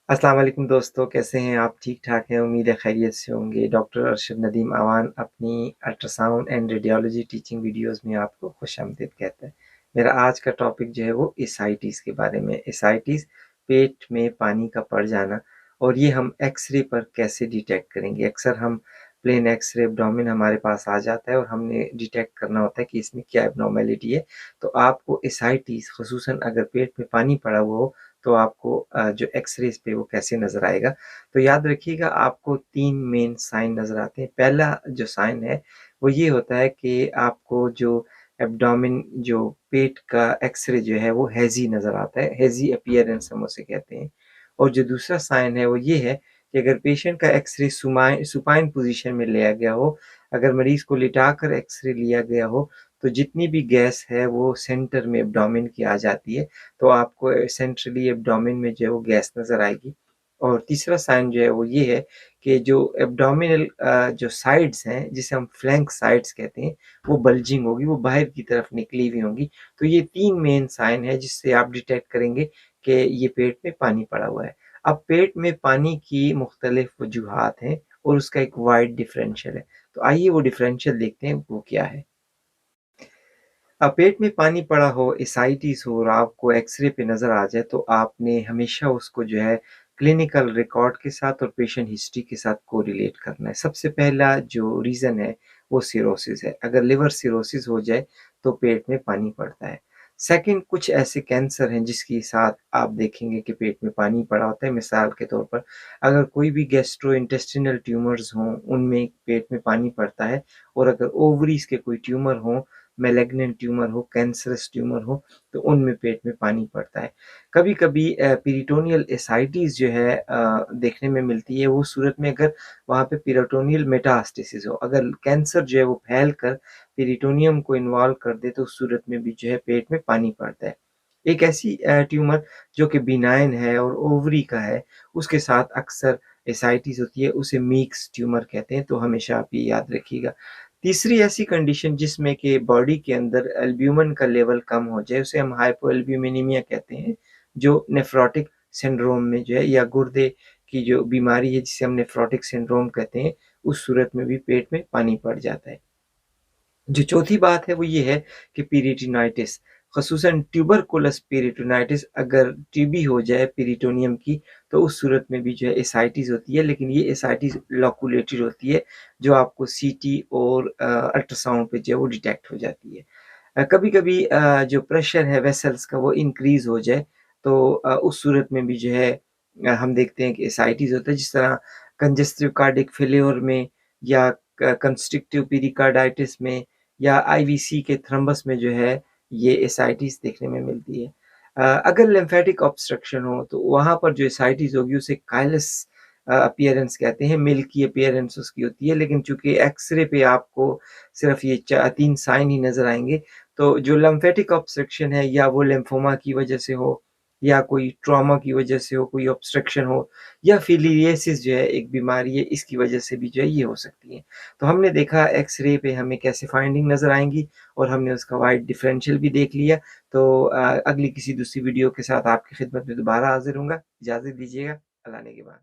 अस्सलाम वालेकुम दोस्तों, कैसे हैं आप? ठीक-ठाक हैं, उम्मीद है खैरियत से होंगे। डॉक्टर अरशद नदीम अवान अपनी ultrasound and radiology teaching videos में आपको खुशामदीद कहता है। मेरा आज का टॉपिक जो है वो एसाइटिस के बारे में। एसाइटिस पेट में पानी का पड़ जाना और ये हम एक्स-रे पर कैसे डिटेक्ट करेंगे? अक्सर हम प्लेन एक्स-रे एब्डोमेन हमारे पास आ जाता है और हमने डिटेक्ट करना होता है कि इसमें क्या एब्नॉर्मैलिटी है। तो आपको एसाइटिस ख़ुसूसन अगर पेट में पानी पड़ा हुआ हो तो आपको जो एक्स-रेज़ पे वो कैसे नज़र आएगा? तो याद रखिएगा आपको 3 मेन साइन नज़र आते हैं। पहला जो साइन है वो ये होता है कि आपको जो एब्डोमेन जो पेट का एक्स-रे जो है वो हैज़ी नज़र आता है, हैज़ी अपीयरेंस हम उसे कहते हैं। और जो दूसरा साइन है वो ये है कि अगर पेशेंट का एक्स-रे सुपाइन पोज़ीशन में लिया गया हो, अगर मरीज़ को लिटाकर एक्स-रे लिया गया हो, तो जितनी भी गैस है वो सेंटर में एब्डोमेन की आ जाती है। तो आपको सेंट्रली एब्डोमेन में जो है वो गैस नज़र आएगी। और तीसरा साइन जो है वो ये है कि जो एब्डोमिनल जो साइड्स हैं जिसे हम फ्लैंक साइड्स कहते हैं, वो बल्जिंग होगी, वो बाहर की तरफ निकली हुई होंगी। तो ये 3 मेन साइन है जिससे आप डिटेक्ट करेंगे कि ये पेट में पानी पड़ा हुआ है। अब पेट में पानी की मुख्तलिफ वजूहात हैं और उसका एक वाइड डिफरेंशियल है। तो आइए वो डिफरेंशियल देखते हैं वो क्या है। अब पेट में पानी पड़ा हो, एसाइटिस हो और आपको एक्स-रे पे नज़र आ जाए तो आपने हमेशा उसको जो है क्लिनिकल रिकॉर्ड के साथ और पेशेंट हिस्ट्री के साथ कोरिलेट करना है। सबसे पहला जो रीज़न है वो सिरोसिस है। अगर लिवर सिरोसिस हो जाए तो पेट में पानी पड़ता है। सेकंड कुछ ऐसे कैंसर हैं जिसके साथ आप देखेंगे कि पेट में पानी पड़ा होता है। मिसाल के तौर पर अगर कोई भी गैस्ट्रोइंटेस्टिनल ट्यूमर्स हों, उनमें पेट में पानी पड़ता है और अगर ओवरीज़ के कोई ट्यूमर हों मैलिग्नेंट ट्यूमर हो, कैंसरस ट्यूमर हो, तो उनमें पेट में पानी पड़ता है। कभी-कभी पेरिटोनियल एसाइटिस जो है देखने में मिलती है, वो सूरत में अगर वहाँ पे पेरिटोनियल मेटास्टेसिस हो, अगर कैंसर जो है वो फैल कर पेरिटोनियम को इन्वॉल्व कर दे, तो उस सूरत में भी जो है पेट में पानी पड़ता है। एक ऐसी ट्यूमर जो कि बिनाइन है और ओवरी का है, उसके साथ अक्सर एसाइटिस होती है, उसे मीक्स ट्यूमर कहते हैं, तो हमेशा आप ये याद रखिएगा। तीसरी ऐसी कंडीशन जिसमें कि बॉडी के अंदर एल्ब्यूमिन का लेवल कम हो जाए, उसे हम हाइपोएल्ब्यूमिनीमिया कहते हैं, जो नेफ्रोटिक सिंड्रोम में जो है या गुर्दे की जो बीमारी है जिसे हम नेफ्रोटिक सिंड्रोम कहते हैं, उस सूरत में भी पेट में पानी पड़ जाता है। जो चौथी बात है वो ये है कि पेरिटोनाइटिस ख़ुसूसन ट्यूबरकुलस पेरिटोनाइटिस अगर टीबी हो जाए पेरिटोनियम की तो उस सूरत में भी जो है एसाइटिस होती है, लेकिन ये एसाइटिस लॉकुलेटेड होती है जो आपको सीटी और अल्ट्रासाउंड पे जो है वो डिटेक्ट हो जाती है। कभी-कभी जो प्रेशर है वेसल्स का वो इंक्रीज़ हो जाए तो उस सूरत में भी जो है हम देखते हैं कि एसाइटिस होता है, जिस तरह कंजेस्टिव कार्डियक फेल्योर में या कंस्ट्रिक्टिव पीरिकार्डाइटिस में या आईवीसी के थ्रम्बस में जो है ये एसाइटिस देखने में मिलती है। अगर लिम्फेटिक ऑब्स्ट्रक्शन हो तो वहाँ पर जो एसाइटिस होगी उसे काइलस अपीयरेंस कहते हैं, मिल्की अपीयरेंस उसकी होती है, लेकिन चूँकि एक्स-रे पे आपको सिर्फ़ ये 3 साइन ही नज़र आएँगे, तो जो लिम्फेटिक ऑब्स्ट्रक्शन है या वो लिम्फोमा की वजह से हो या कोई ट्रॉमा की वजह से हो, कोई ऑब्स्ट्रक्शन हो या फिलियसिस जो है एक बीमारी है, इसकी वजह से भी जो है ये हो सकती है। तो हमने देखा एक्स-रे पे हमें कैसे फाइंडिंग नज़र आएँगी और हमने उसका वाइड डिफरेंशियल भी देख लिया। तो अगली किसी दूसरी वीडियो के साथ आपकी खिदमत में दोबारा हाज़िर होऊँगा। इजाज़त दीजिएगा। अल्लाह ने के बाद।